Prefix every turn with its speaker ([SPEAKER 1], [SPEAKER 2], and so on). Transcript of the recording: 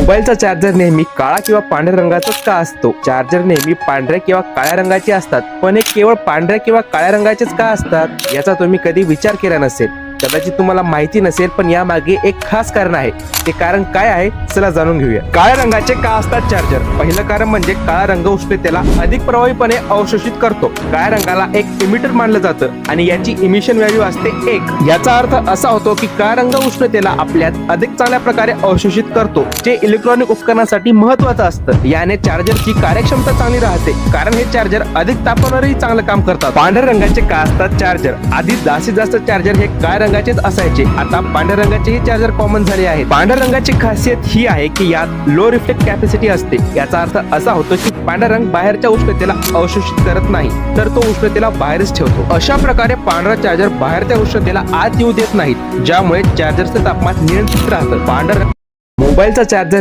[SPEAKER 1] मोबाईलचा चार्जर नेहमी काळा किंवा पांढऱ्या रंगाचाच का असतो? चार्जर नेहमी पांढऱ्या किंवा काळ्या रंगाचे असतात, पण हे केवळ पांढऱ्या किंवा काळ्या रंगाचेच का असतात? याचा तुम्ही कधी विचार केला नसेल, कदाचित तुम्हाला माहिती नसेल, पण यामागे एक खास कारण आहे. ते कारण काय आहे चला जाणून घेऊया. काळ्या रंगाचे का असतात चार्जर? पहिलं कारण म्हणजे काळा रंग उष्णतेला अधिक प्रभावीपणे अवशोषित करतो. काळ्या रंगाला एक इमिटर मानलं जातं आणि याची इमिशन व्हॅल्यू असते 1. याचा अर्थ असा होतो की काळा रंग उष्णतेला आपल्यात अधिक चांगल्या प्रकारे अवशोषित करतो, जे इलेक्ट्रॉनिक उपकरणासाठी महत्वाचं असतं. याने चार्जरची कार्यक्षमता चांगली राहते, कारण हे चार्जर अधिक तापमानावरही चांगलं काम करतात. पांढऱ्या रंगाचे का असतात चार्जर? आधी जास्तीत जास्त चार्जर हे काळ्या रंगाचेच असायचे, आता पांढऱ्या रंगाचेही चार्जर कॉमन झाले आहेत. पांढऱ्या रंगाची खासियत ही आहे की यात लो रिफ्लेक्ट कॅपॅसिटी असते. याचा अर्थ असा होतो की पांढरा रंग बाहेरच्या उष्णतेला अवशोषित करत नाही, तर तो उष्णतेला बाहेरच ठेवतो. अशा प्रकारे पांढरा चार्जर बाहेरच्या उष्णतेला आत येऊ देत नाहीत, ज्यामुळे चार्जरचं तापमान नियंत्रित राहतं. पांढरा मोबाईलचा चार्जर